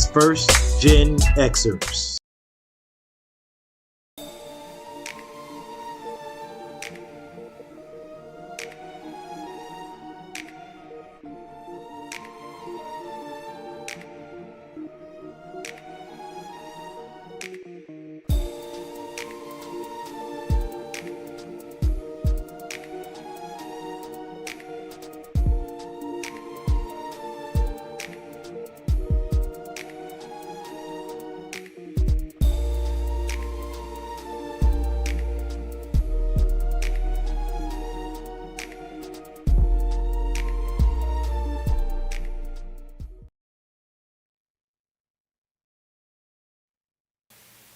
his first GenXers.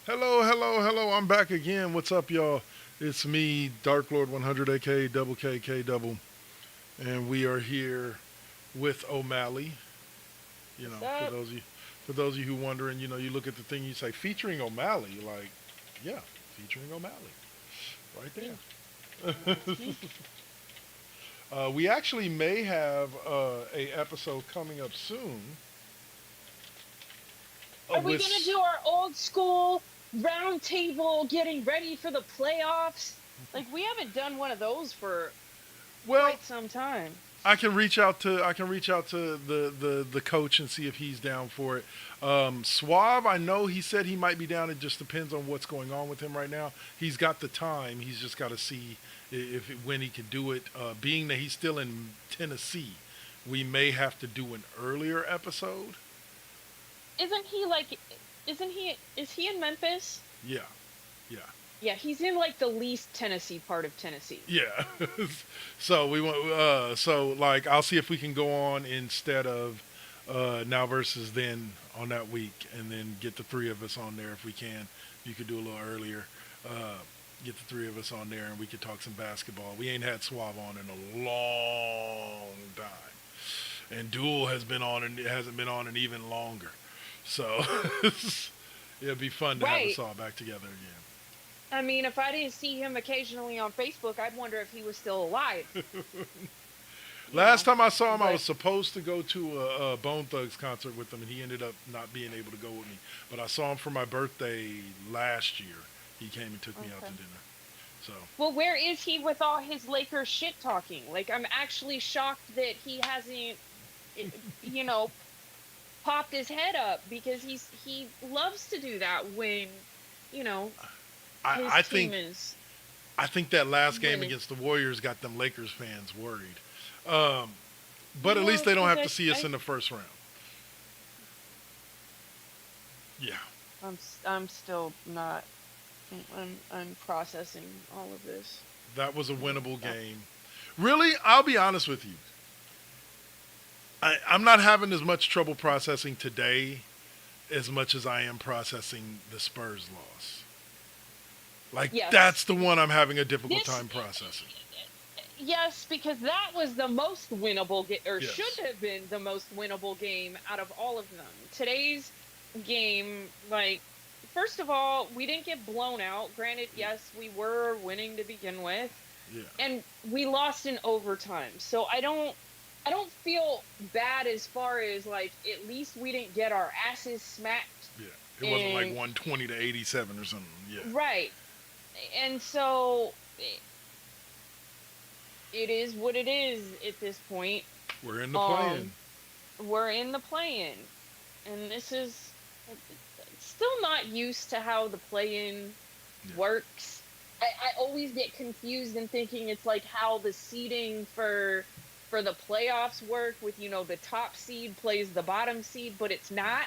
Hello, hello, hello. I'm back again. What's up, y'all? It's me, Dark Lord 100, aka Double K Double, and we are here with OMalley. You know, What's up? For those of you who wondering, you look at the thing, you say featuring OMalley, like, yeah, featuring OMalley, right Me. there. That's me. We actually may have a episode coming up soon. Are we gonna With do our old school round table getting ready for the playoffs? Like we haven't done one of those for well, quite some time. I can reach out to the coach and see if he's down for it. Suave, I know he said he might be down. It just depends on what's going on with him right now. He's got the time. He's just got to see if when he can do it. Being that he's still in Tennessee, we may have to do an earlier episode. Isn't he like is he in Memphis? Yeah, yeah. Yeah, he's in like the least Tennessee part of Tennessee. Yeah. So we want. So like, I'll see if we can go on instead of now versus then on that week, and then get the three of us on there if we can. You could do a little earlier. Uh, get the three of us on there, and we could talk some basketball. We ain't had Suave on in a long time, and Duel has been on, and it hasn't been on in even longer. So it'd be fun to have Right. us all back together I mean, if I didn't see him occasionally on Facebook, I'd wonder if he was still alive, again. you Last know. time I saw him, I was But supposed to go to a Bone Thugs concert with him, and he ended up not being able to go with me. But I saw him for my birthday last year. He came and took me out to okay. dinner. So Well, where is he with all his Lakers shit talking? Like, I'm actually shocked that he hasn't, you know, popped his head up because he loves to do that when, you know, I, his I team think is I think that last game winning. against the Warriors got them Lakers fans worried. Um, but at least Well, they don't because have to see us I in the first round. Yeah, I'm still not I'm processing all of this. that was a All of winnable that. game. Really, I'll be honest with you. I'm not having as much trouble processing today as much as I am processing the Spurs loss. Like, Yes. that's the one I'm having a difficult This time processing. yes, because that was the most winnable or should Yes. have been the most winnable game out of all of them. Today's game, like, first of all, we didn't get blown out. Granted, yes, we were winning to begin with, Yeah. and we lost in overtime. So I don't feel bad as far as like at least we didn't get our asses smacked. Yeah. It wasn't like And 120 to 87 or something. Yeah. right. And so it is what it is at this point. We're in the Um play-in. we're in the play-in, and this is still not used to how the play-in Yeah. works. I always get confused in thinking it's like how the seeding for the playoffs work with the top seed plays the bottom seed, but it's not.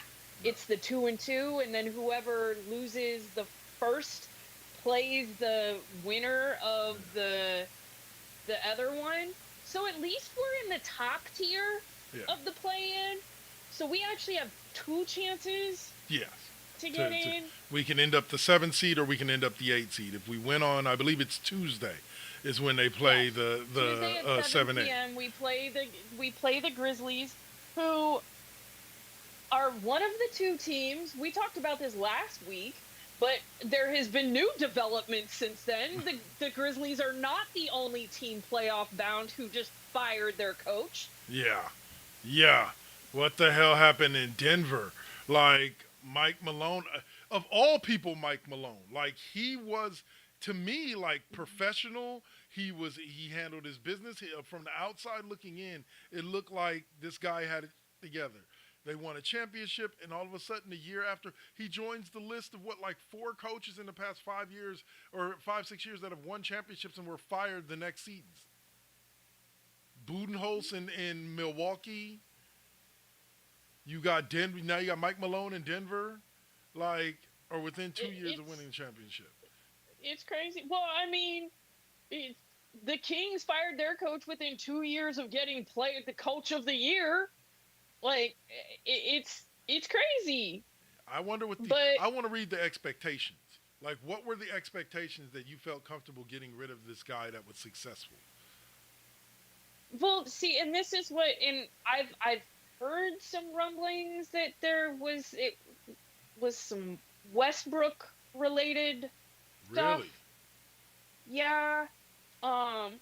No. It's the 2-2, and then whoever loses the first plays the winner of the other one. So at least we're in the top tier Yeah. of the play-in. So we actually have two chances Yes. to get To in. we can end up the 7 seed or we can end up the 8 seed. If we win on, I believe it's Tuesday, is when they play Yes. the Tuesday at 7 7-8. p.m. we play the Grizzlies, who are one of the two teams. We talked about this last week, but there has been new developments since then. The Grizzlies are not the only team playoff bound who just fired their coach. Yeah. Yeah. What the hell happened in Denver? Like Mike Malone, of all people, Mike Malone. Like he was to me like professional. He handled his business. From the outside looking in, it looked like this guy had it together. They won a championship, and all of a sudden, a year after, he joins the list of what, like 4 coaches in the past 5 years or 5, 6 years that have won championships and were fired the next seasons. Budenholz in Milwaukee. You got Denver. Now you got Mike Malone in Denver. Like, or within 2 years of winning the championship. It's crazy. Well, I mean, it, the Kings fired their coach within 2 years of getting played the coach of the year. Like, it's crazy. I wonder what the. But I want to read the expectations. Like, what were the expectations that you felt comfortable getting rid of this guy that was successful? well, see, and this is what, and I've heard some rumblings that it was some Westbrook related stuff. Really? Yeah. Um,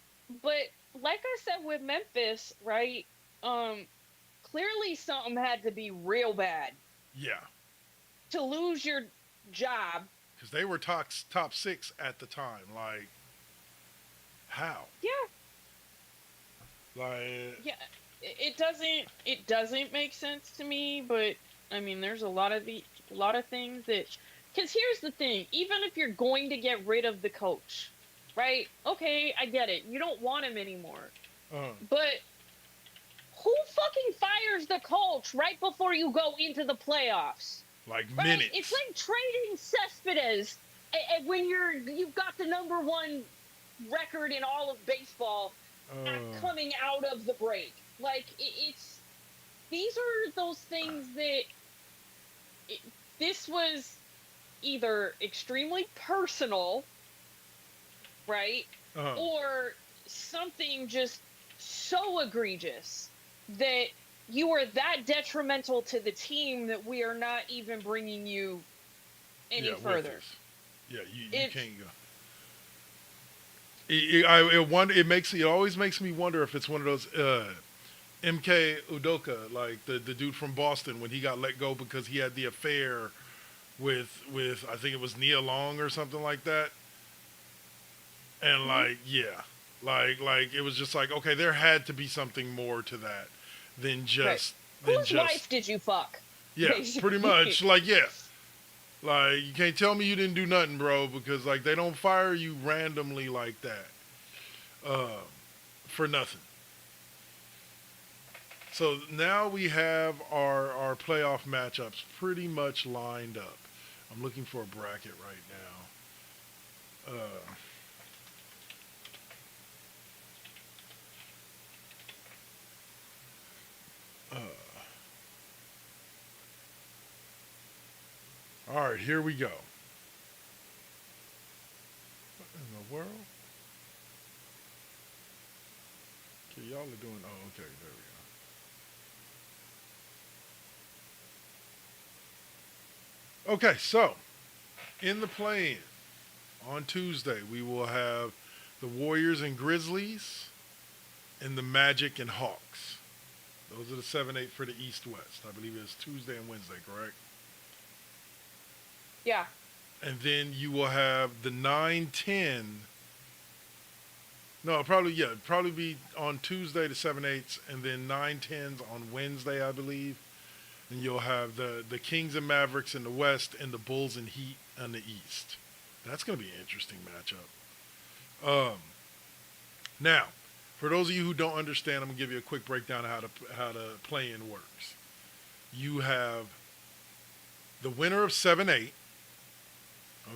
but like I said with Memphis, right? Um, Clearly something had to be real bad Yeah. to lose your job. Because they were top 6 at the time. Like, how? Yeah, Like, yeah. It doesn't make sense to me, but I mean, there's a lot of things that, because here's the thing, even if you're going to get rid of the coach, right? Okay, I get it. You don't want him anymore. uh, But who fucking fires the coach right before you go into the playoffs? like Right? minutes. It's like trading Cespedes when you've got the #1 record in all of baseball Uh, coming out of the break. Like it's these are those things that it, this was either extremely personal, right, uh, or something just so egregious that you are that detrimental to the team that we are not even bringing you any yeah, further. with us. Yeah, you It's can't go. It always makes me wonder if it's one of those MK Udoka, like the dude from Boston when he got let go because he had the affair with I think it was Nia Long or something like that. And Mhm. like, yeah. Like it was just like, okay, there had to be something more to that than right. just than Whose just wife did you fuck? yeah, pretty Basically. much. Like, yeah. Like, you can't tell me you didn't do nothing, bro, because like they don't fire you randomly like that. Uh, for nothing. So now we have our playoff matchups pretty much lined up. I'm looking for a bracket right now. Uh, all right, here we go. What in the world? Okay, y'all are doing. Oh, okay, there we go. Okay, so in the play-in on Tuesday, we will have the Warriors and Grizzlies and the Magic and Hawks. Those are the 7-8 for the East-West. I believe it's Tuesday and Wednesday, correct? Yeah. And then you will have the 9-10. No, probably, yeah, probably be on Tuesday the 7-8s, and then 9-10s on Wednesday, I believe. And you'll have the Kings and Mavericks in the West and the Bulls and Heat in the East. That's going to be an interesting matchup. Now, for those of you who don't understand, I'm going to give you a quick breakdown of how the play-in works. You have the winner of 7-8.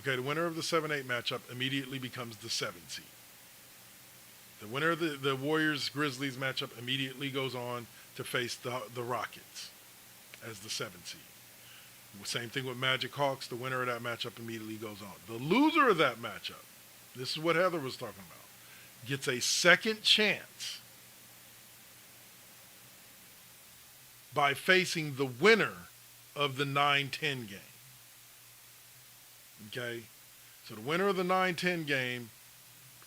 Okay, the winner of the 7-8 matchup immediately becomes the 7 seed. The winner of the Warriors-Grizzlies matchup immediately goes on to face the Rockets as the 7 seed. Same thing with Magic Hawks. The winner of that matchup immediately goes on. The loser of that matchup, this is what Heather was talking about, gets a second chance by facing the winner of the 9-10 game. Okay? So the winner of the 9-10 game,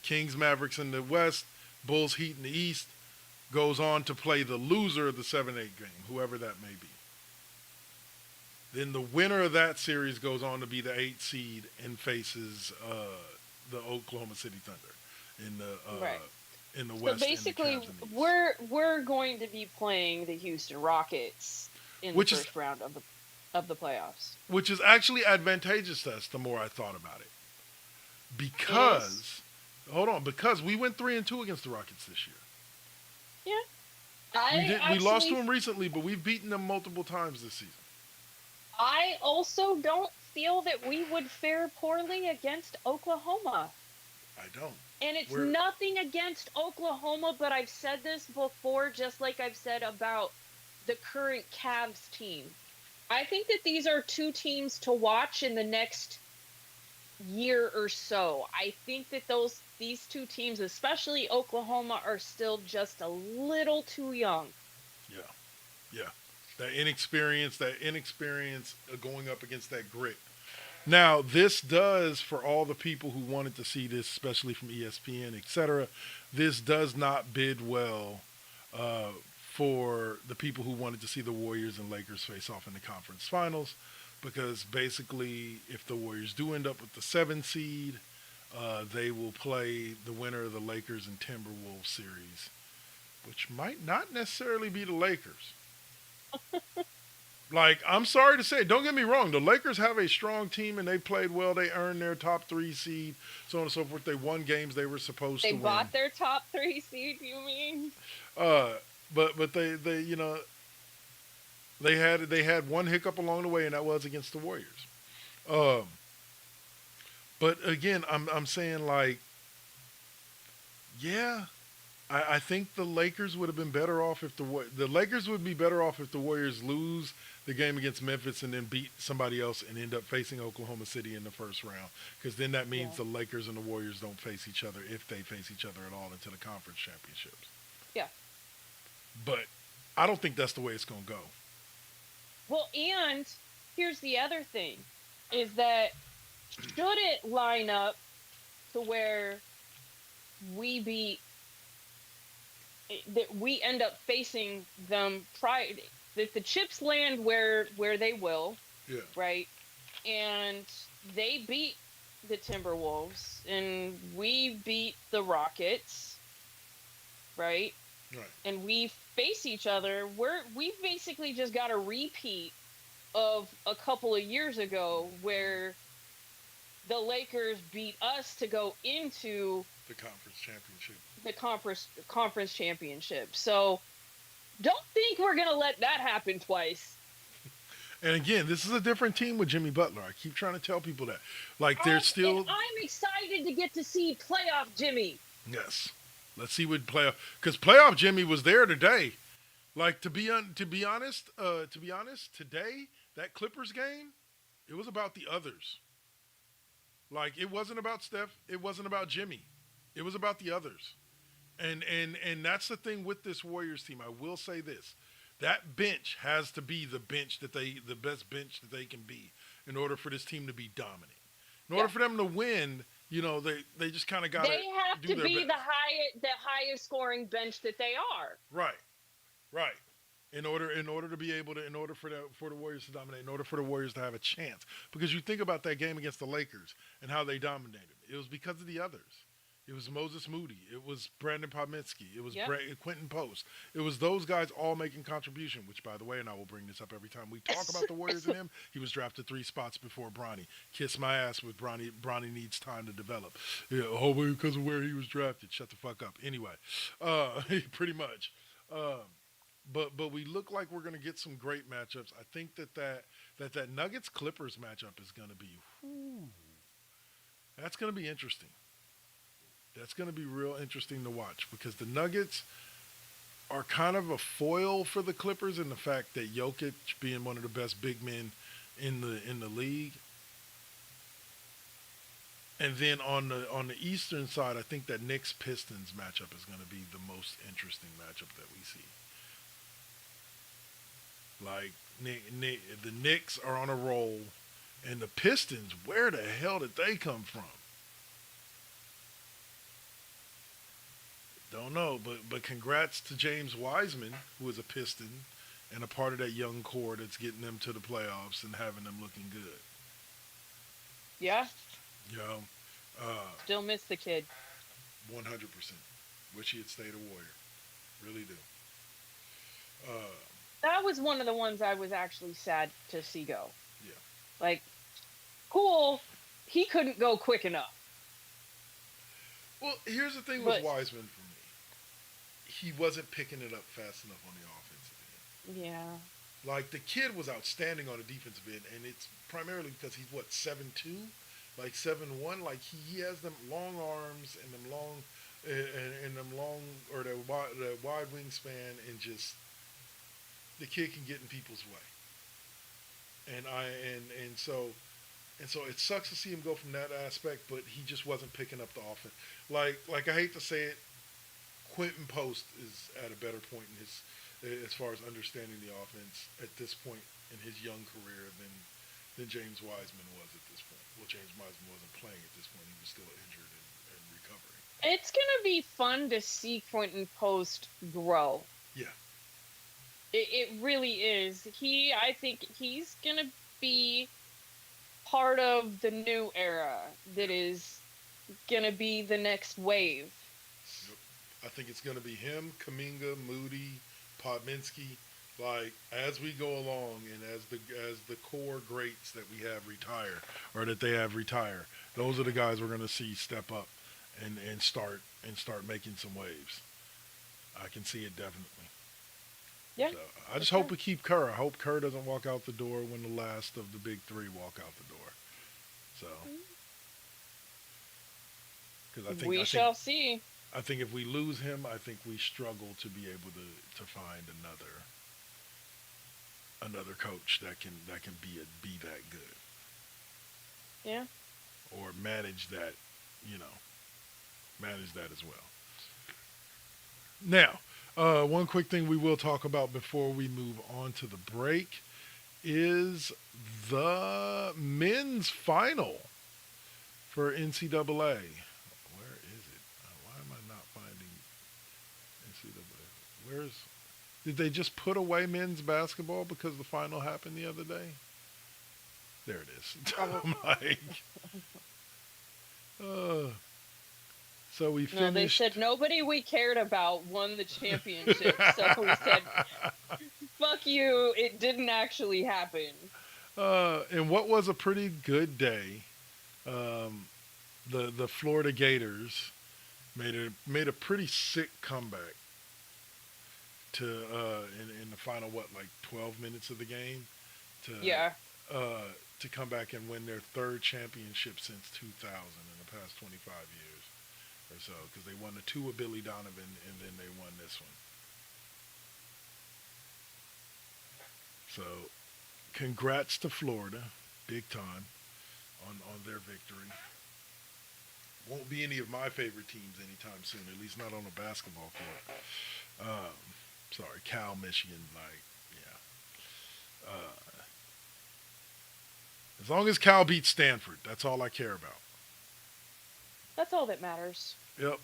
Kings Mavericks in the West, Bulls Heat in the East, goes on to play the loser of the 7-8 game, whoever that may be. Then the winner of that series goes on to be the 8 seed and faces the Oklahoma City Thunder Right. in the So West and the basically, Cavs in the East. we're going to be playing the Houston Rockets in the Which is first round of the playoffs. which is actually advantageous to us the more I thought about it. It is. Because hold on, because we went 3-2 against the Rockets this year. Yeah. We lost to them recently, but we've beaten them multiple times this season. I also don't feel that we would fare poorly against Oklahoma. I don't. And it's We're nothing against Oklahoma, but I've said this before, just like I've said about the current Cavs team. I think that these are two teams to watch in the next year or so. I think that these two teams, especially Oklahoma, are still just a little too young. yeah. Yeah. That inexperience going up against that grit. Now, this does, for all the people who wanted to see this, especially from ESPN, etc., this does not bid well for the people who wanted to see the Warriors and Lakers face off in the conference finals, because basically, if the Warriors do end up with the 7 seed, they will play the winner of the Lakers and Timberwolves series, which might not necessarily be the Lakers. Like, I'm sorry to say, don't get me wrong. The Lakers have a strong team and they played well. They earned their top 3 seed, so on and so forth. They won games they were supposed They to win. bought their top 3 seed, you mean? But they they had one hiccup along the way, and that was against the Warriors. Um, but again, I'm saying, like, yeah, I think the Lakers would have been better off if the Lakers would be better off if the Warriors lose the game against Memphis and then beat somebody else and end up facing Oklahoma City in the first round, because then that means the Lakers and the Warriors don't face each other, if they face each other at all, into the conference championships. Yeah. But I don't think that's the way it's going to go. Well, and here's the other thing, is that should it line up to where we end up facing them that the chips land where they will, Yeah. right? And they beat the Timberwolves and we beat the Rockets, right? Right. And we face each other. We've basically just got a repeat of a couple of years ago where the Lakers beat us to go into The conference championship. the conference championship. So don't think we're gonna let that happen twice. And again, this is a different team with Jimmy Butler. I keep trying to tell people that. Like, there's still. And I'm excited to get to see playoff Jimmy. Yes. Let's see what playoff, because playoff Jimmy was there today. Like, to be honest, today that Clippers game, it was about the others. Like, it wasn't about Steph, it wasn't about Jimmy, it was about the others. And that's the thing with this Warriors team. I will say this: that bench has to be the best bench that they can be in order for this team to be dominant. In order for them to win, they just kind of got to. They have to be the highest scoring bench that they are. Right. In order for the Warriors to dominate, in order for the Warriors to have a chance, because you think about that game against the Lakers and how they dominated. It was because of the others. It was Moses Moody. It was Brandon Pominski. It was Quentin Post. It was those guys all making contribution, which, by the way, and I will bring this up every time we talk about the Warriors and him, he was drafted 3 spots before Bronny. Kiss my ass with Bronny. Bronny needs time to develop. Yeah, because of where he was drafted. Shut the fuck up. Anyway, pretty much. But we look like we're going to get some great matchups. I think that Nuggets-Clippers matchup is going to be, that's going to be interesting. That's going to be real interesting to watch, because the Nuggets are kind of a foil for the Clippers in the fact that Jokic being one of the best big men in the league. And then on the Eastern side, I think that Knicks-Pistons matchup is going to be the most interesting matchup that we see. Like, the Knicks are on a roll, and the Pistons, where the hell did they come from? Don't know, but congrats to James Wiseman, who is a Piston, and a part of that young core that's getting them to the playoffs and having them looking good. Yeah, You know, uh, still miss the kid. 100%. Wish he had stayed a Warrior. Really do. Uh, That was one of the ones I was actually sad to see go. yeah. Like, cool, he couldn't go quick enough. Well, here's the thing with But Wiseman for me. He wasn't picking it up fast enough on the offensive end. yeah, Like the kid was outstanding on the defensive end, and it's primarily because he's what 7'2", like 7'1". Like he has them long arms and them long and them long or the wide wingspan, and just the kid can get in people's way. And I and so it sucks to see him go from that aspect, but he just wasn't picking up the offense. Like I hate to say it, Quentin Post is at a better point in his as far as understanding the offense at this point in his young career than James Wiseman was at this point. Well, James Wiseman wasn't playing at this point; he was still injured and recovering. it's gonna be fun to see Quentin Post grow. Yeah, It really is. I think he's gonna be part of the new era that yeah. is gonna be the next wave. Yep. I think it's going to be him, Kaminga, Moody, Podminski. Like as we go along, and as the core greats that we have retire or that they have retire, those are the guys we're going to see step up and start making some waves. I can see it definitely. Yeah, So I for just hope sure. we keep Kerr. I hope Kerr doesn't walk out the door when the last of the big three walk out the door. So because We shall see. I think if we lose him, I think we struggle to be able to find another coach that can be that good Yeah. or manage that, you know, manage that as well. Now, one quick thing we will talk about before we move on to the break is the men's final for NCAA. Where is it? Why am I not finding NCAA? Did they just put away men's basketball because the final happened the other day? There it is. Probably. I'm like, uh, so we No, they said finished. nobody we cared about won the championship. So we said, fuck you, it didn't actually happen. And what was a pretty good day, um, the Florida Gators made a pretty sick comeback to in the final what like 12 minutes of the game to Yeah. uh, to come back and win their third championship since 2000 in the past 25 years or so, because they won the two with Billy Donovan and then they won this one. So congrats to Florida, big time on their victory. Won't be any of my favorite teams anytime soon, at least not on a basketball court. Sorry, Cal, Michigan, like, yeah. As long as Cal beats Stanford, that's all I care about. That's all that matters. Yep.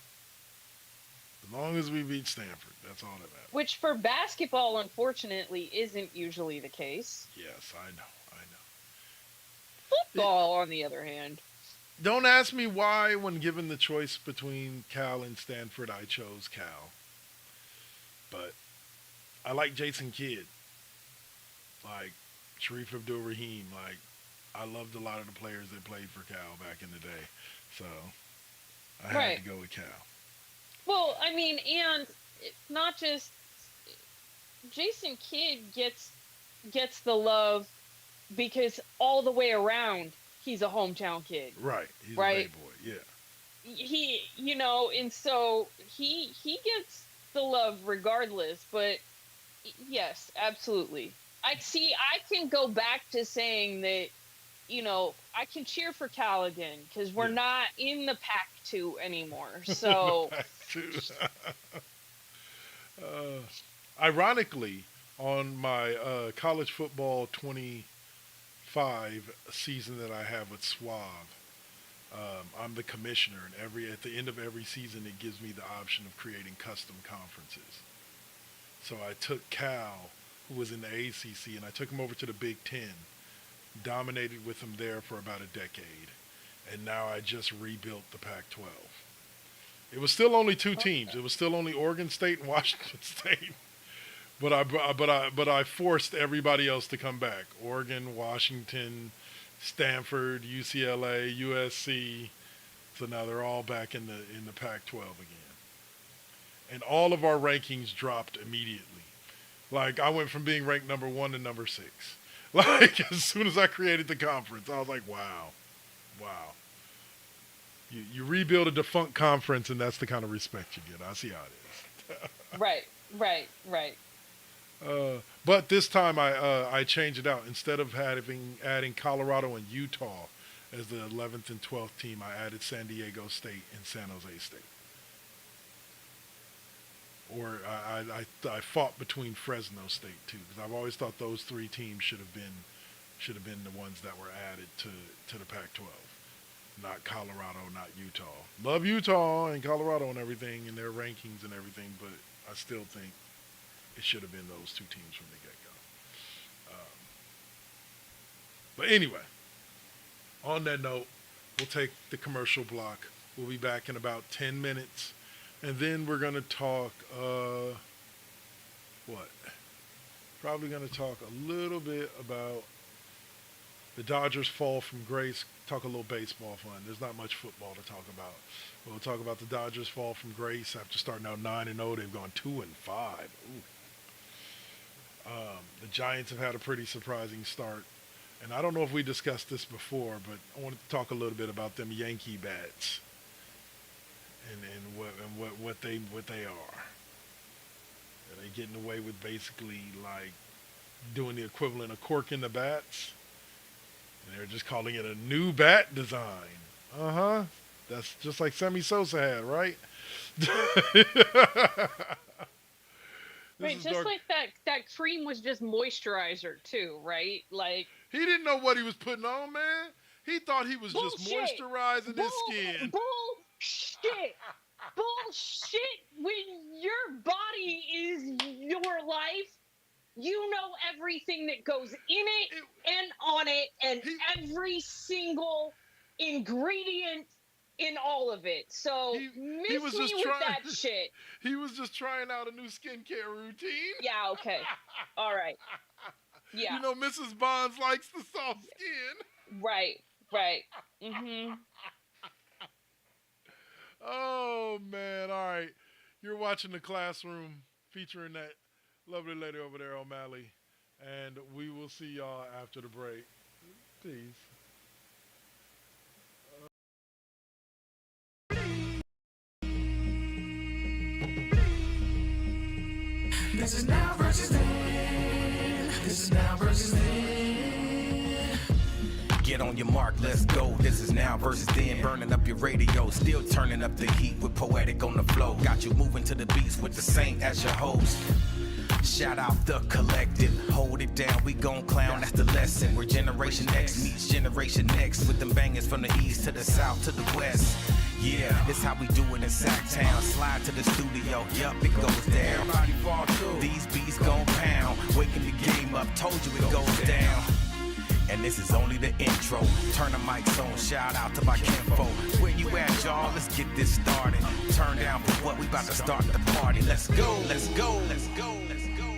As long as we beat Stanford, that's all that matters. Which for basketball, unfortunately, isn't usually the case. Yes, I know. I know. Football, on the other hand. Don't ask me why, when given the choice between Cal and Stanford, I chose Cal. But I like Jason Kidd, like Sharif Abdul Rahim. Like, I loved a lot of the players that played for Cal back in the day. So I had to Right. go with Cal. Well, I mean, and it's not just Jason Kidd gets the love because all the way around he's a hometown kid, Right. He's a Bay right? Boy. Yeah. And so he gets the love regardless, but yes, absolutely. I can go back to saying that, I can cheer for Cal again because we're Yeah. not in the Pac 2 anymore. The So, Pac 2. uh, ironically, on my college football 25 season that I have with Suave, I'm the commissioner, and at the end of every season, it gives me the option of creating custom conferences. So I took Cal who was in the ACC, and I took him over to the Big Ten, dominated with him there for about a decade, and now I just rebuilt the Pac-12. It was still only two teams. It was still only Oregon State and Washington State. But I forced everybody else to come back. Oregon, Washington, Stanford, UCLA, USC. So now they're all back in the Pac-12 again. And all of our rankings dropped immediately. Like, I went from being ranked number 1 to number 6. Like, as soon as I created the conference, I was like, wow. You rebuild a defunct conference, and that's the kind of respect you get. I see how it is. Right. But this time I changed it out. Instead of adding Colorado and Utah as the 11th and 12th team, I added San Diego State and San Jose State. Or I fought between Fresno State too, because I've always thought those 3 teams should have been the ones that were added to the Pac-12. Not Colorado, not Utah. Love Utah and Colorado and everything and their rankings and everything, but I still think it should have been those 2 teams from the get-go. But anyway, on that note, we'll take the commercial block. We'll be back in about 10 minutes. And then we're going to talk, Probably going to talk a little bit about the Dodgers' fall from grace. Talk a little baseball fun. There's not much football to talk about. We'll talk about the Dodgers' fall from grace after starting out 9-0. They've gone 2-5. Ooh. The Giants have had a pretty surprising start. And I don't know if we discussed this before, but I wanted to talk a little bit about them Yankee bats and what they are. Are they getting away with basically like doing the equivalent of corking the bats? And they're just calling it a new bat design. That's just like Sammy Sosa had, right? Wait, just like that cream was just moisturizer too, right? Like, he didn't know what he was putting on, man. He thought he was just moisturizing his skin. Bullshit. When your body is your life, you know everything that goes in it and on it and every single ingredient in all of it. So he was just with that shit. He was just trying out a new skincare routine. Yeah, okay. All right. Yeah. You know, Mrs. Bonds likes the soft skin. Right. Mm-hmm. Oh, man. All right. You're watching The Classroom featuring that lovely lady over there, OMalley. And we will see y'all after the break. Peace. This is now versus then. This is now versus then. Get on your mark, let's go. This is now versus then. Burning up your radio, still turning up the heat with Poetic on the flow. Got you moving to the beats with the Saint as your host. Shout out the collective, hold it down, we gon' clown, that's the lesson. Where Generation X meets Generation Next, with them bangers from the east to the south to the west. Yeah, this how we do it in Sacktown. Slide to the studio, yup, it goes down. Everybody fall through. These beats gon' pound, waking the game up, told you it goes down. And this is only the intro. Turn the mics on, shout out to my kinfolk. Where you at, y'all? Let's get this started. Turn down for what? We about to start the party. Let's go, let's go, let's go, let's go.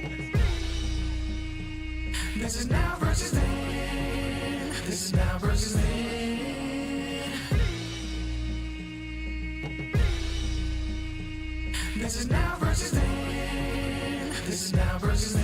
This is now versus then. This is now versus then. This is now versus then. This is now versus then.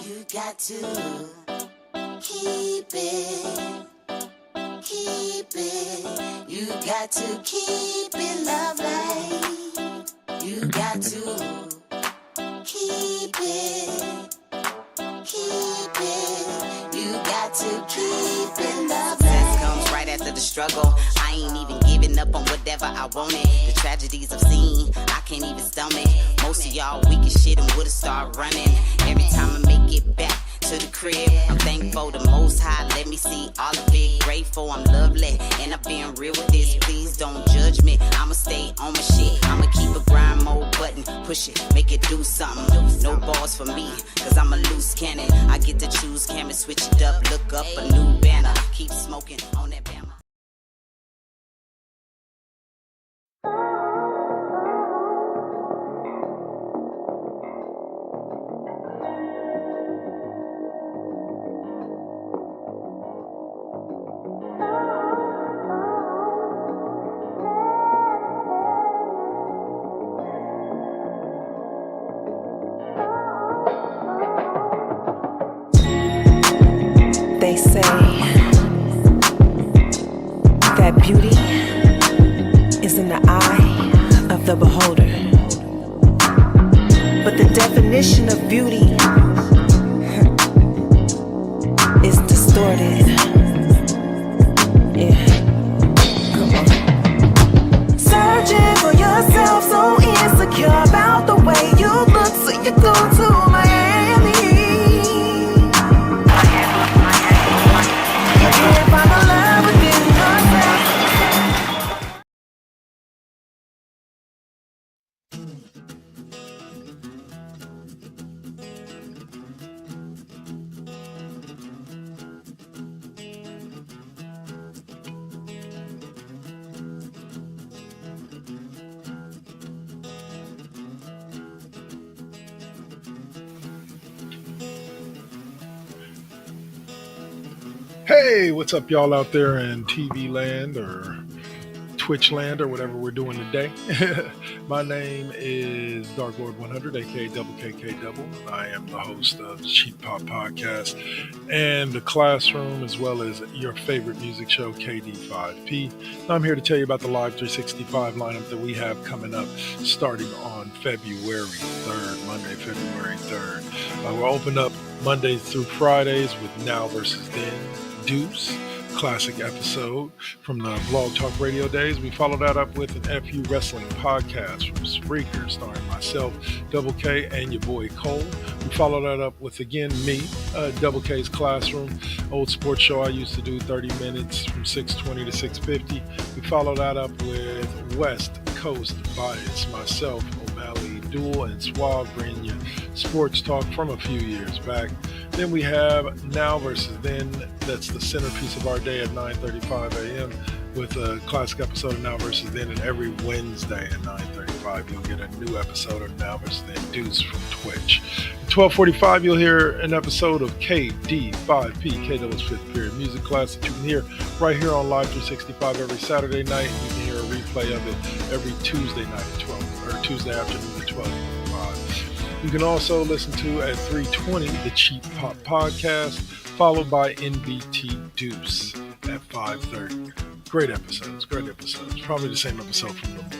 You got to keep it. You got to keep it lovely. You got to keep it. You got to keep it lovely. Success comes right after the struggle. I ain't even give giving up on whatever I wanted. The tragedies I've seen, I can't even stomach. Most of y'all weak as shit and would've started running. Every time I make it back to the crib, I'm thankful the Most High let me see all of it. Grateful I'm lovely, and I've been real with this. Please don't judge me, I'ma stay on my shit. I'ma keep a grind mode button, push it, make it do something. No balls for me, cause I'm a loose cannon. I get to choose, camera, switch it up, look up a new banner. Keep smoking on that banner. They say that beauty is in the eye of the beholder. But the definition of beauty is distorted. Yeah. Come on. Searching for yourself, so insecure about the way you look, so you go to Miami. You can't find the love within yourself. Hey, what's up, y'all out there in TV land or Twitch land or whatever we're doing today? My name is Dark Lord 100, aka Double KK Double. I am the host of the Cheap Pop Podcast and the Classroom, as well as your favorite music show, KD5P. I'm here to tell you about the Live 365 lineup that we have coming up starting on February 3rd, Monday, February 3rd. We'll open up Mondays through Fridays with Now versus Then. Deuce, classic episode from the Blog Talk Radio days. We follow that up with an FU Wrestling podcast from Spreaker, starring myself, Double K, and your boy Cole. We follow that up with, again, me, Double K's Classroom, old sports show I used to do 30 minutes from 6:20 to 6:50. We follow that up with West Coast Bias, myself, OMalley, Duel, and Suave, bringing you sports talk from a few years back. Then we have Now versus Then. That's the centerpiece of our day at 9:35 a.m. with a classic episode of Now versus Then. And every Wednesday at 9:35, you'll get a new episode of Now versus Then Deuce from Twitch. At 12:45, you'll hear an episode of KD5P, K-Double's fifth period music class that you can hear right here on Live 365 every Saturday night. And you can hear a replay of it every Tuesday night at 12, or Tuesday afternoon at 12:45. You can also listen to at 3:20 the Cheap Pop Podcast, followed by NBT Deuce at 5:30. Great episodes. Probably the same episode from the morning.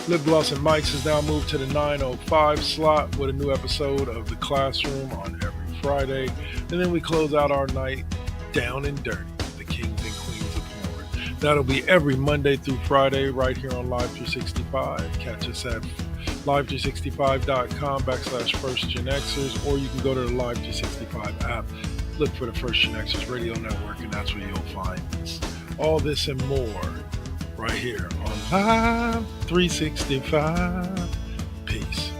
Lip Gloss and Mics has now moved to the 9:05 slot with a new episode of The Classroom on every Friday. And then we close out our night down and dirty, the Kings and Queens of Porn. That'll be every Monday through Friday right here on Live 365. Catch us at live365.com /First GenXers, or you can go to the Live 365 app, look for the First GenXers Radio Network, and that's where you'll find us. All this and more right here on Live 365. Peace.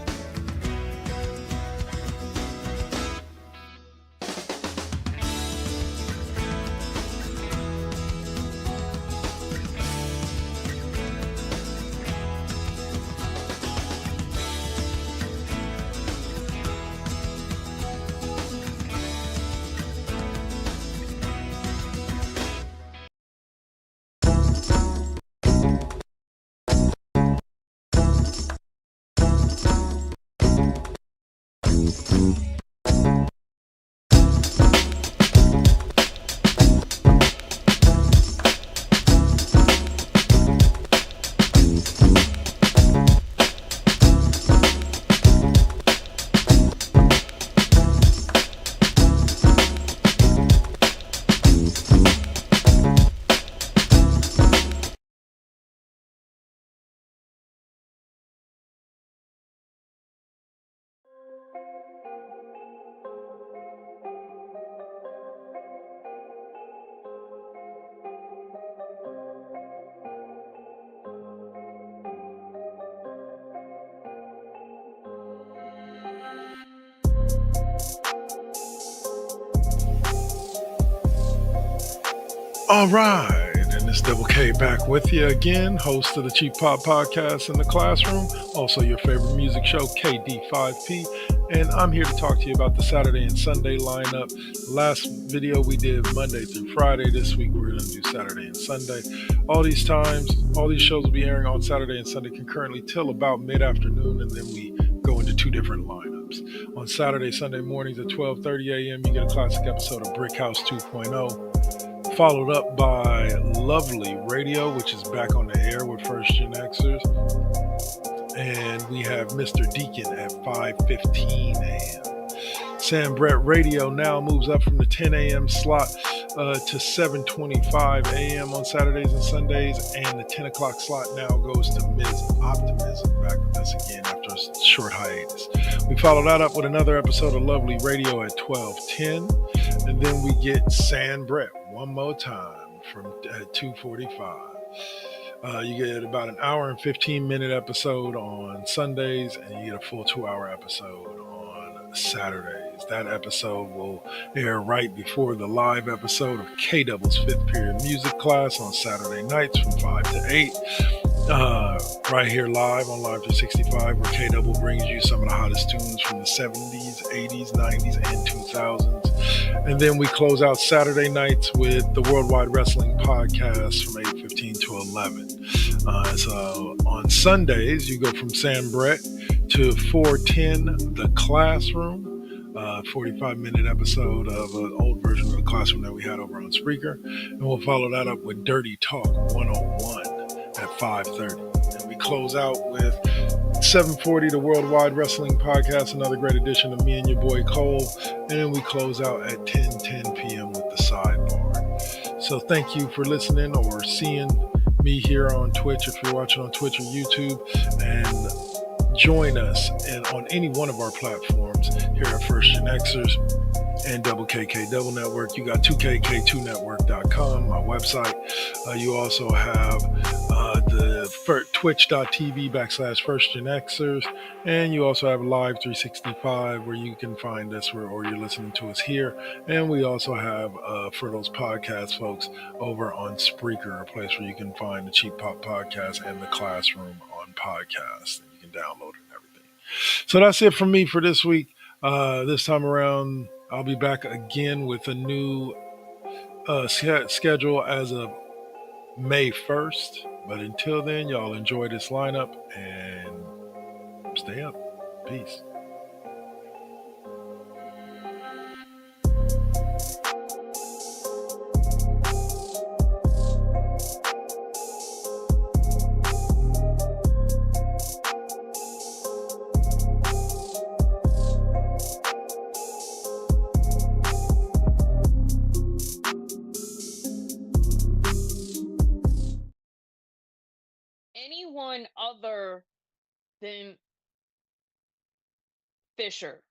All right, and it's Double K back with you again, host of the Cheap Pop Podcast in the Classroom, also your favorite music show, KD5P, and I'm here to talk to you about the Saturday and Sunday lineup. Last video we did Monday through Friday. This week we're going to do Saturday and Sunday. All these shows will be airing on Saturday and Sunday concurrently till about mid-afternoon, and then we go into two different lineups. On Saturday, Sunday mornings at 12:30 a.m., you get a classic episode of Brick House 2.0, followed up by Lovely Radio, which is back on the air with First Gen Xers. And we have Mr. Deacon at 5:15 a.m. Sam Brett Radio now moves up from the 10 a.m. slot to 7:25 a.m. on Saturdays and Sundays, and the 10 o'clock slot now goes to Ms. Optimism, back with us again after a short hiatus. We follow that up with another episode of Lovely Radio at 12:10, and then we get Sam Brett one more time from 2:45. You get about an hour and 15-minute episode on Sundays, and you get a full 2-hour episode on Saturdays. That episode will air right before the live episode of K Double's fifth period music class on Saturday nights from 5 to 8. Right here live on Live 365, where K Double brings you some of the hottest tunes from the 70s, 80s, 90s, and 2000s. And then we close out Saturday nights with the Worldwide Wrestling Podcast from 8:15 to 11. So on Sundays, you go from Sam Brett to 4:10, The Classroom. 45-minute episode of an old version of The Classroom that we had over on Spreaker. And we'll follow that up with Dirty Talk 101 at 5:30. And we close out with 7:40, the Worldwide Wrestling Podcast, another great edition of me and your boy Cole. And we close out at 10:10 p.m. with the sidebar. So thank you for listening or seeing me here on Twitch if you're watching on Twitch or YouTube. And join us on any one of our platforms here at First Gen Xers and Double KK Double Network. You got 2KK2network.com, my website. You also have the twitch.tv/ First Gen Xers, and you also have Live 365 where you can find us or you're listening to us here. And we also have for those podcast folks over on Spreaker, a place where you can find the Cheap Pop Podcast and the Classroom on podcast. And you can download it and everything. So that's it from me for this week. This time around, I'll be back again with a new schedule as of May 1st. But until then, y'all enjoy this lineup and stay up. Peace. Anyone other than Fisher.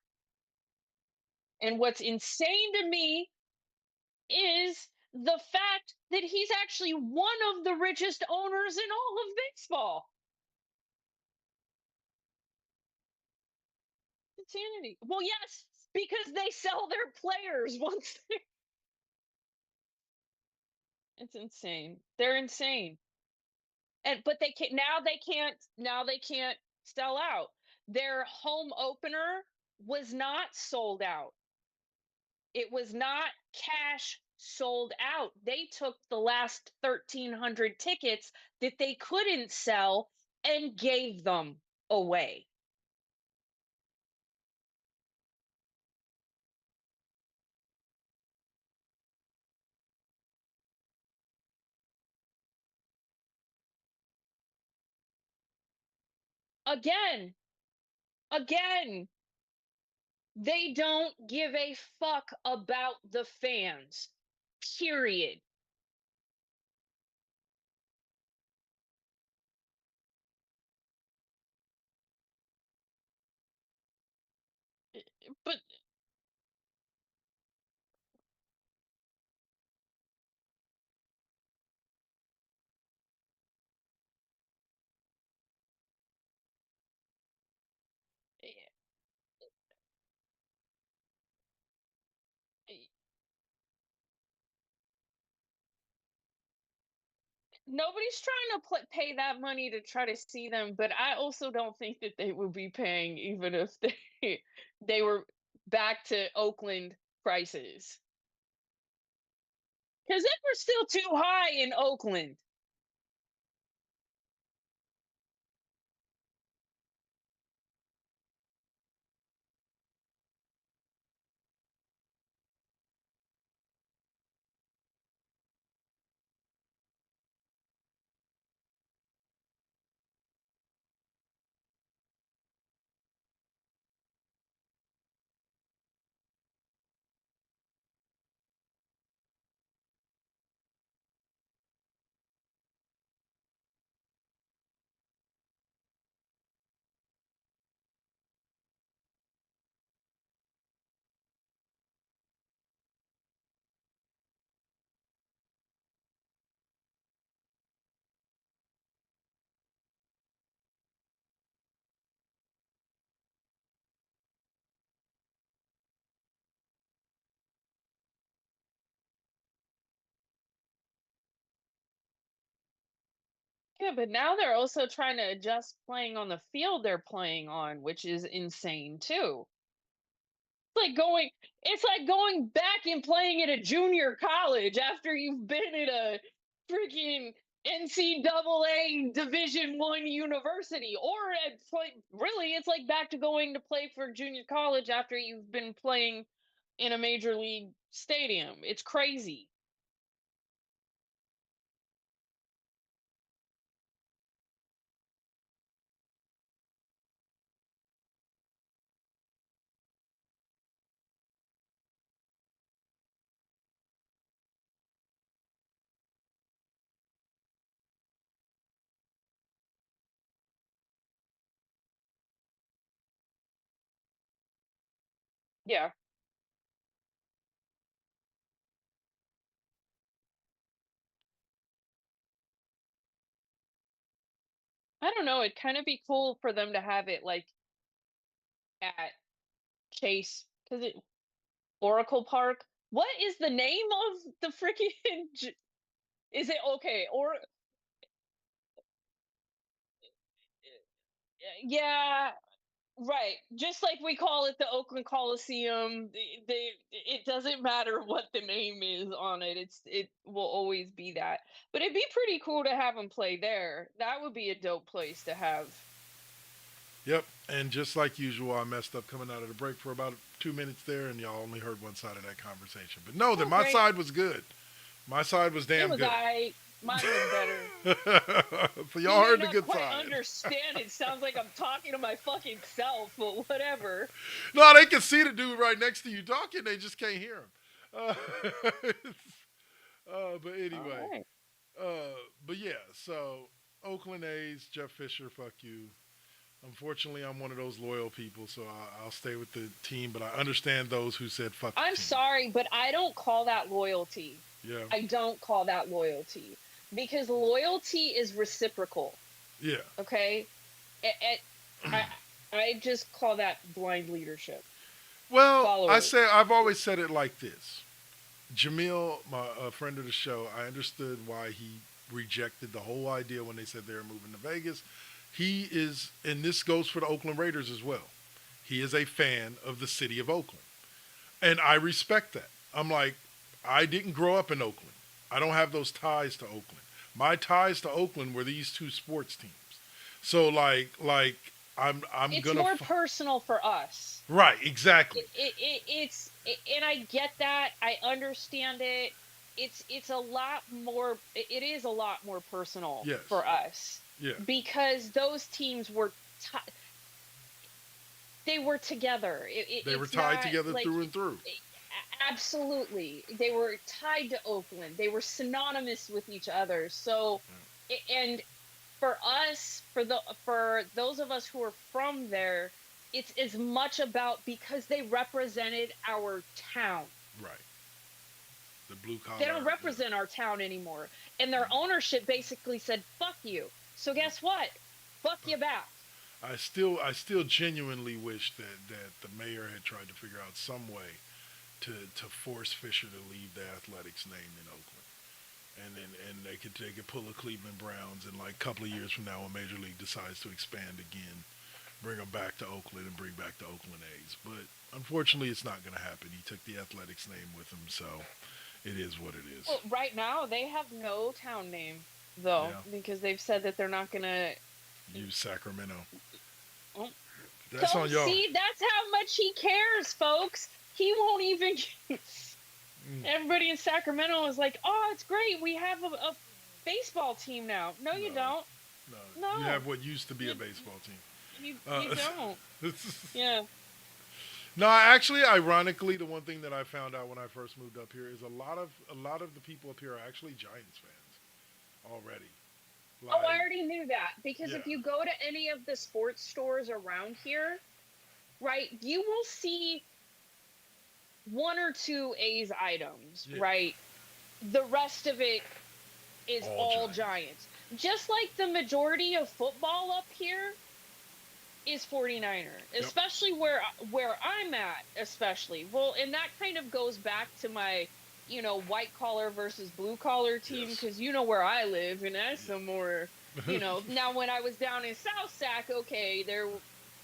And what's insane to me is the fact that he's actually one of the richest owners in all of baseball. Insanity. Well, yes, because they sell their players once they It's insane. They're insane. And but they can't sell out. Their home opener was not sold out. It was not cash sold out. They took the last 1,300 tickets that they couldn't sell and gave them away. Again, again, they don't give a fuck about the fans. Period. But eh, eh, Nobody's trying to pay that money to try to see them, but I also don't think that they would be paying even if they were back to Oakland prices. Because they were still too high in Oakland. Yeah, but now they're also trying to adjust playing on the field they're playing on, which is insane too. It's like going back and playing at a junior college after you've been at a freaking NCAA Division 1 university, or really, it's like back to going to play for junior college after you've been playing in a major league stadium. It's crazy. Yeah. I don't know. It'd kind of be cool for them to have it like at Chase, because it Oracle Park. What is the name of the freaking? Is it okay? Or yeah, right. Just like we call it the Oakland Coliseum, it doesn't matter what the name is on it. It will always be that. But it'd be pretty cool to have them play there. That would be a dope place to have. Yep. And just like usual, I messed up coming out of the break for about 2 minutes there, and y'all only heard one side of that conversation. But know that Oh, my great. side was good. My side was It damn was good. mine was better. So You y'all may heard the not good quite side. understand. It sounds like I'm talking to my fucking self, but whatever. No, they can see the dude right next to you talking. They just can't hear him. But All anyway, right. but yeah. So Oakland A's, Jeff Fisher, fuck you. Unfortunately, I'm one of those loyal people, so I'll stay with the team. But I understand those who said fuck I'm the team. sorry, but I don't call that loyalty. Yeah, I don't call that loyalty because loyalty is reciprocal. yeah. Okay, it, I I just call that blind leadership. Well, Follower. I've always said it like this. Jamil, my friend of the show, I understood why he rejected the whole idea when they said they were moving to Vegas. He is, and this goes for the Oakland Raiders as well. He is a fan of the city of Oakland. And I respect that. I'm like, I didn't grow up in Oakland. I don't have those ties to Oakland. My ties to Oakland were these two sports teams. So like I'm It's gonna more personal for us. right, exactly. And I get that. I understand it. It's a lot more. It is a lot more personal Yes. for us Yeah. because those teams they were together. They were It's tied not together like through and through. absolutely they were tied to Oakland. They were synonymous with each other. So, and for us, for those of us who are from there, it's as much about because they represented our town. Right. The blue collar. They don't represent our town anymore, and their ownership basically said "fuck you." So guess what? Fuck you back. I still genuinely wish that the mayor had tried to figure out some way to force Fisher to leave the Athletics name in Oakland. and they could pull the Cleveland Browns in like a couple of years from now when Major League decides to expand again, bring them back to Oakland and bring back the Oakland A's. But unfortunately, it's not going to happen. He took the Athletics name with him, so it is what it is. Well, right now they have no town name though, Yeah. because they've said that they're not gonna. Use Sacramento. Oh, That's so on y'all. see, that's how much he cares, folks. He won't even. Everybody in Sacramento is like, "Oh, it's great. We have a baseball team now." No, you No. don't. No, No. you have what used to be a You- baseball team. You Uh, don't. Yeah. No, actually, ironically, the one thing that I found out when I first moved up here is a lot of the people up here are actually Giants fans already. Oh, I already knew that because if Yeah. you go to any of the sports stores around here, right, you will see one or two A's items, Yeah. right? The rest of it is All all Giants. Just like the majority of football up here is 49er, especially where I'm at, especially. Well, and that kind of goes back to my, white collar versus blue collar team, Yes. because you know where I live, and that's some more, Now, when I was down in South Sac, okay,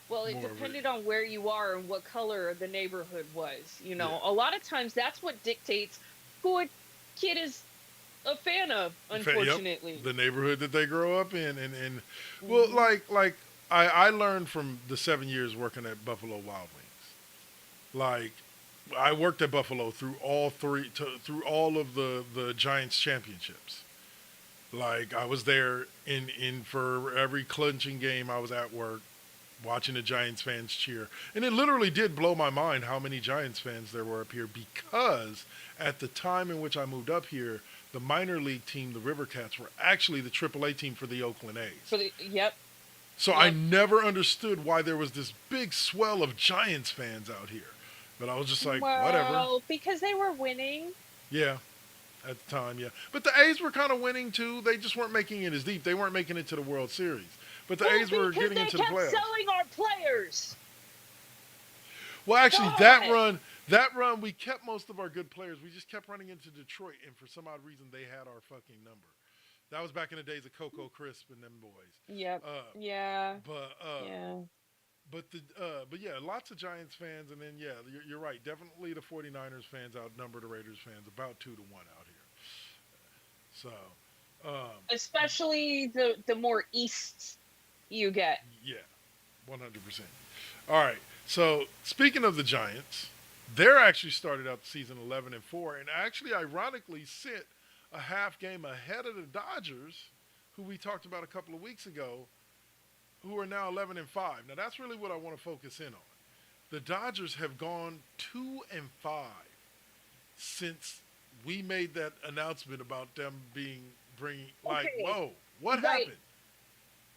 well, it More of depended on where you are and what color the neighborhood was. Yeah. A lot of times that's what dictates who a kid is a fan of, unfortunately. Yep, the neighborhood that they grow up in, and well, like I learned from the 7 years working at Buffalo Wild Wings. Like I worked at Buffalo through through all of the Giants championships. Like I was there in for every clinching game. I was at work watching the Giants fans cheer, and it literally did blow my mind how many Giants fans there were up here, because at the time in which I moved up here, the minor league team, the River Cats, were actually the AAA team for the Oakland A's. Yep. So I never understood why there was this big swell of Giants fans out here. But I was just like, whatever. Well, because they were winning. Yeah, at the time, yeah. But the A's were kind of winning too. They just weren't making it as deep. They weren't making it to the World Series. But the A's were getting into the playoffs. They kept selling our players. Well, actually, God. that run, we kept most of our good players. We just kept running into Detroit, and for some odd reason, they had our fucking number. That was back in the days of Coco Crisp and them boys. Yep. Yeah. But Yeah. but yeah, lots of Giants fans, and then yeah, you're right. Definitely the 49ers fans outnumber the Raiders fans about 2-1 out here. So, Especially the more east you get. yeah, 100%. All right. So speaking of the Giants, they're actually started out the season 11-4, and actually, ironically, sit a half game ahead of the Dodgers, who we talked about a couple of weeks ago, who are now 11-5. Now that's really what I want to focus in on. The Dodgers have gone 2-5 since we made that announcement about them bringing. Like, Okay. whoa, what Right.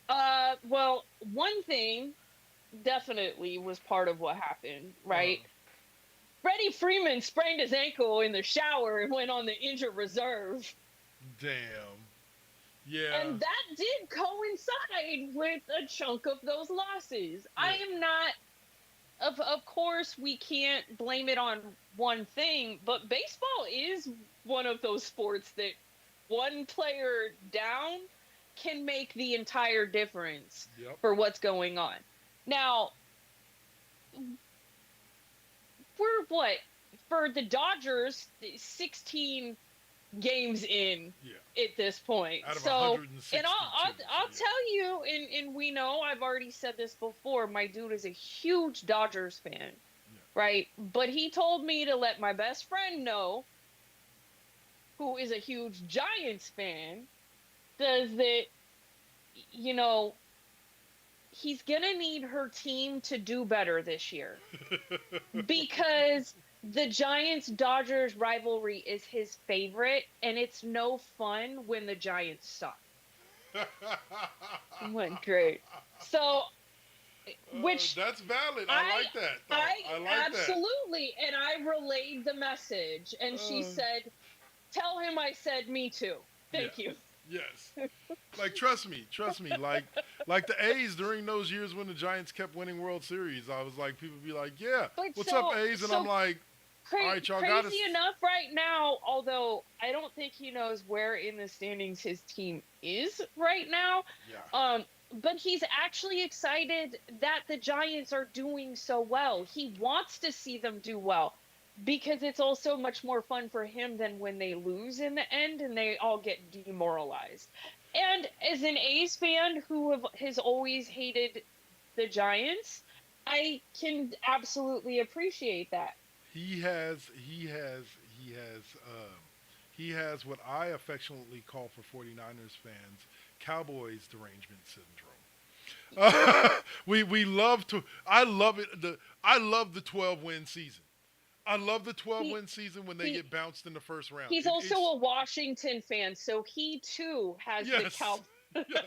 happened? Well, one thing definitely was part of what happened, right? Freddie Freeman sprained his ankle in the shower and went on the injured reserve. Damn. Yeah. And that did coincide with a chunk of those losses. I am not, of course, we can't blame it on one thing, but baseball is one of those sports that one player down can make the entire difference for what's going on. Now, we're what? For the Dodgers, 16 games in at this point. Out of so, 162, and I'll tell you, and we know, I've already said this before, my dude is a huge Dodgers fan, right? But he told me to let my best friend know, who is a huge Giants fan, does that, he's gonna need her team to do better this year. Because the Giants-Dodgers rivalry is his favorite, and it's no fun when the Giants suck. Went great. So, which that's valid. I like that. I like absolutely, and I relayed the message, and she said, "Tell him I said me too. Thank you." Yes. Like, trust me. Like the A's during those years when the Giants kept winning World Series, I was like, people be like, yeah, But what's so- up, A's? And so- I'm like, All right, y'all got us. Crazy enough, right now, although I don't think he knows where in the standings his team is right now. Yeah. But he's actually excited that the Giants are doing so well. He wants to see them do well because it's also much more fun for him than when they lose in the end and they all get demoralized. And as an A's fan who has always hated the Giants, I can absolutely appreciate that. He has he has he has he has what I affectionately call for 49ers fans Cowboys derangement syndrome. We love to I love it I love the 12 win season. I love the 12 He win season when they he get bounced in the first round. he's also It's a Washington fan, so he too has the yes. cow. Yes.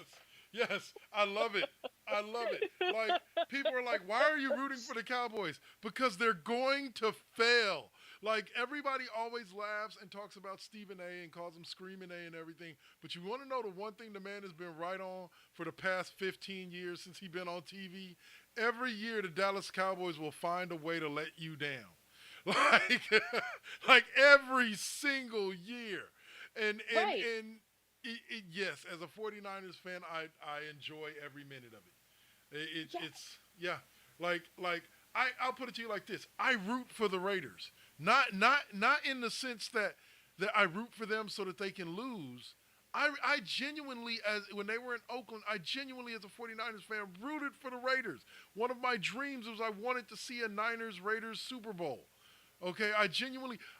Yes. I love it. I love it. Like people are like, "Why are you rooting for the Cowboys?" Because they're going to fail. Like everybody always laughs and talks about Stephen A and calls him Screaming A and everything. But you want to know the one thing the man has been right on for the past 15 years since he's been on TV? Every year the Dallas Cowboys will find a way to let you down. Like like every single year. And Right. yes, as a 49ers fan, I enjoy every minute of it. Yeah. It's yeah, like I'll put it to you like this: I root for the Raiders, not in the sense that I root for them so that they can lose. I genuinely, as when they were in Oakland, I genuinely, as a 49ers fan, rooted for the Raiders. One of my dreams was I wanted to see a Niners Raiders Super Bowl. Okay,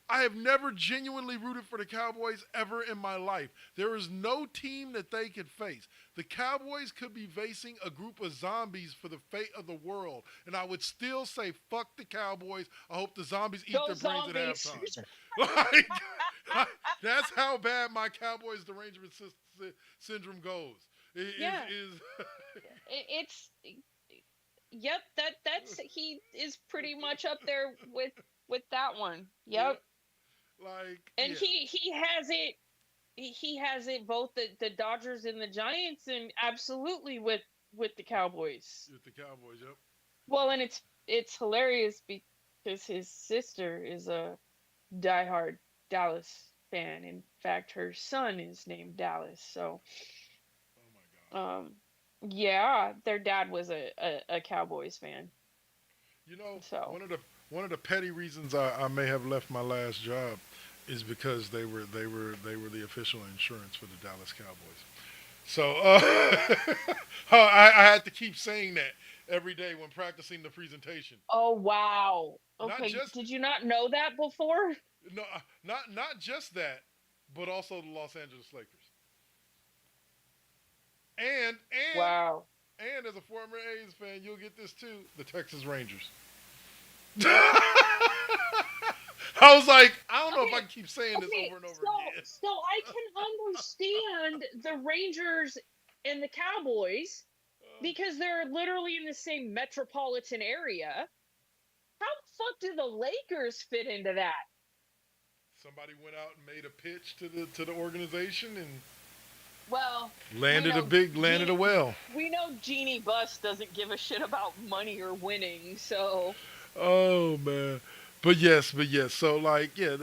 I have never genuinely rooted for the Cowboys ever in my life. There is no team that they could face. The Cowboys could be facing a group of zombies for the fate of the world, and I would still say, fuck the Cowboys. I hope the zombies eat Go their brains at zombies. halftime. Like, that's how bad my Cowboys derangement syndrome goes. Yeah. Is It's yep, that's he is pretty much up there with that one. yeah, Yep. like, And yeah. he has it both the Dodgers and the Giants and absolutely with the Cowboys. With the Cowboys, yep. Well, and it's hilarious because his sister is a diehard Dallas fan. In fact, her son is named Dallas. So, Oh my God. um, yeah, their dad was a Cowboys fan. You know, So, one of the petty reasons I may have left my last job is because they were the official insurance for the Dallas Cowboys. So I had to keep saying that every day when practicing the presentation. oh wow. Not Okay, just did you not know that before? no, not just that, but also the Los Angeles Lakers. And and Wow. and as a former A's fan, you'll get this too: the Texas Rangers. I was like, I don't know if I Okay, can keep saying this okay. over and over So again. so I can understand the Rangers and the Cowboys because they're literally in the same metropolitan area. How the fuck do the Lakers fit into that? Somebody went out and made a pitch to the organization and Well, landed a well. We know Jeannie Buss doesn't give a shit about money or winning, so Oh man, but yes. So like yeah,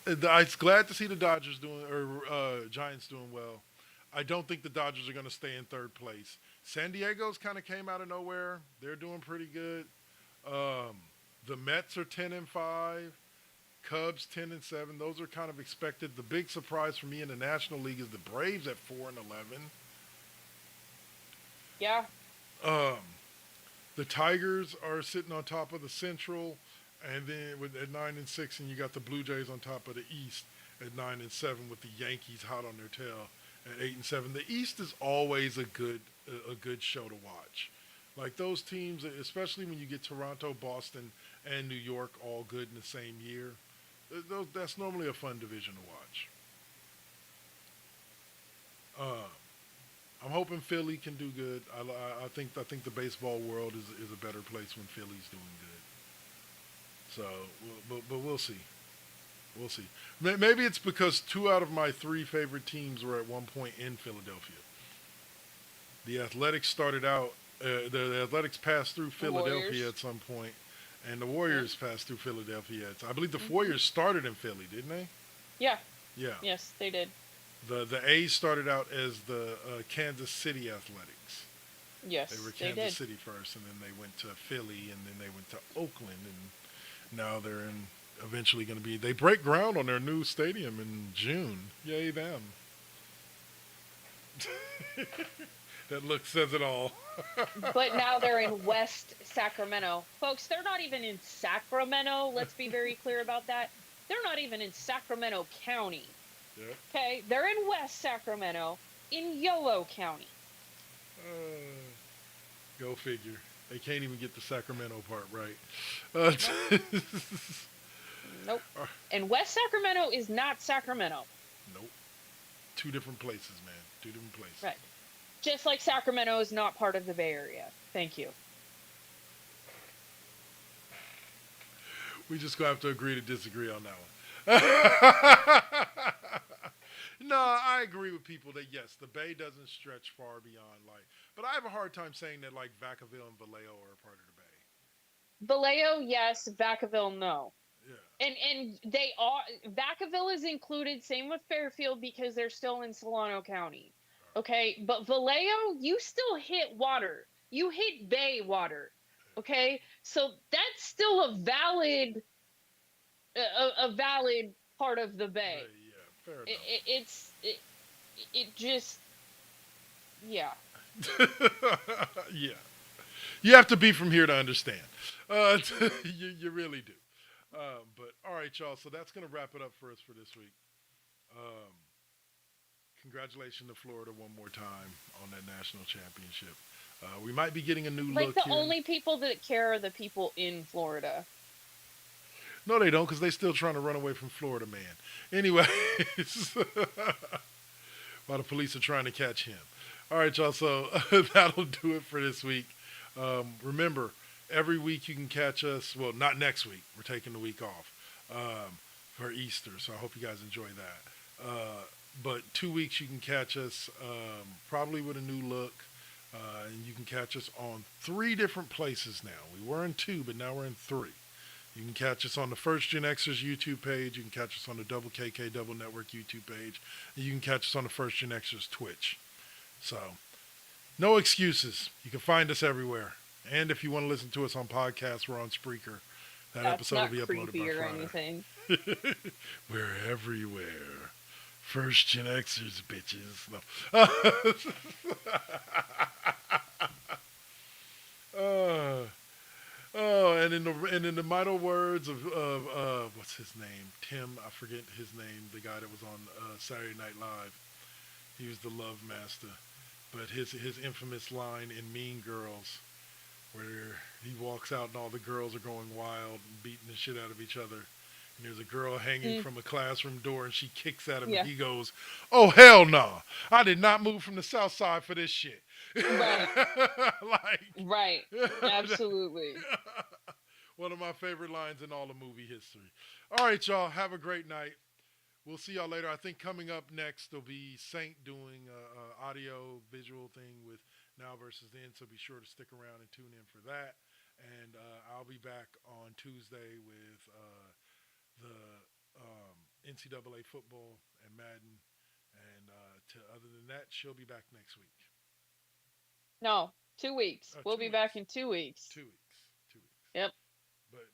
I'm glad to see the Dodgers doing or Giants doing well. I don't think the Dodgers are going to stay in third place. San Diego's kind of came out of nowhere. They're doing pretty good. Um, the Mets are 10-5. Cubs 10-7. Those are kind of expected. The big surprise for me in the National League is the Braves at 4-11. yeah. Um, the Tigers are sitting on top of the Central, and then at 9-6, and you got the Blue Jays on top of the East at 9-7, with the Yankees hot on their tail at 8-7. The East is always a good show to watch. Like those teams, especially when you get Toronto, Boston, and New York all good in the same year. That's normally a fun division to watch. I'm hoping Philly can do good. I think the baseball world is a better place when Philly's doing good. So, but we'll see. We'll see. Maybe it's because 2 out of my 3 favorite teams were at one point in Philadelphia. The Athletics started out. The Athletics passed through Philadelphia Warriors. at some point, And the Warriors passed through Philadelphia. I believe the Warriors started in Philly, didn't they? Yeah. Yeah. Yes, they did. The A's started out as the Kansas City Athletics. Yes, They were they Kansas did. City first, and then they went to Philly, and then they went to Oakland, and now they're eventually going to be. They break ground on their new stadium in June. Yay them! That look says it all. But now they're in West Sacramento. Folks, they're not even in Sacramento. Let's be very clear about that. They're not even in Sacramento County. Yeah. Okay? They're in West Sacramento in Yolo County. Go figure. They can't even get the Sacramento part right. Nope. And West Sacramento is not Sacramento. Nope. Two different places, man. Two different places. Right. Just like Sacramento is not part of the Bay Area. Thank you. We just gonna have to agree to disagree on that one. No, I agree with people that yes, the Bay doesn't stretch far beyond but I have a hard time saying that Vacaville and Vallejo are a part of the Bay. Vallejo, yes. Vacaville, no. Yeah. And they are. Vacaville is included. Same with Fairfield because they're still in Solano County. Okay, but Vallejo, you still hit water. You hit bay water. Okay, so that's still a valid part of the bay. Yeah, fair enough. It just, yeah. Yeah. You have to be from here to understand. You really do. But all right, y'all. So that's gonna wrap it up for us for this week. Congratulations to Florida one more time on that national championship. We might be getting a new look The here. only people that care are the people in Florida. No, they don't, because they're still trying to run away from Florida man. Anyways, while the police are trying to catch him. All right, y'all. So that'll do it for this week. Remember, every week you can catch us. Well, not next week. We're taking the week off for Easter, so I hope you guys enjoy that. But 2 weeks you can catch us probably with a new look. And you can catch us on 3 different places now. We were in 2, but now we're in 3. You can catch us on the First GenXers YouTube page. You can catch us on the Double KK Double Network YouTube page. And you can catch us on the First GenXers Twitch. So, no excuses. You can find us everywhere. And if you want to listen to us on podcasts, we're on Spreaker. That That's episode not will be uploaded creepy by or Friday. anything. We're everywhere. First GenXers, bitches. No. And in the final words of what's his name? Tim, I forget his name. The guy that was on Saturday Night Live. He was the love master. But his infamous line in Mean Girls, where he walks out and all the girls are going wild and beating the shit out of each other. And there's a girl hanging from a classroom door, and she kicks at him, Yeah. and he goes, "Oh, hell no. I did not move from the South Side for this shit." Right. Right. Absolutely. One of my favorite lines in all of movie history. All right, y'all. Have a great night. We'll see y'all later. I think coming up next will be Saint doing an audio visual thing with Now versus Then, so be sure to stick around and tune in for that. And I'll be back on Tuesday with the NCAA football and Madden. And other than that, she'll be back next week. No, 2 weeks. Oh, We'll 2 be weeks. back in 2 weeks. 2 weeks. 2 weeks. Yep.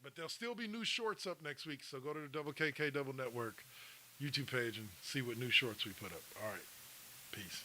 But there'll still be new shorts up next week, so go to the Double KK Double Network YouTube page and see what new shorts we put up. All right. Peace.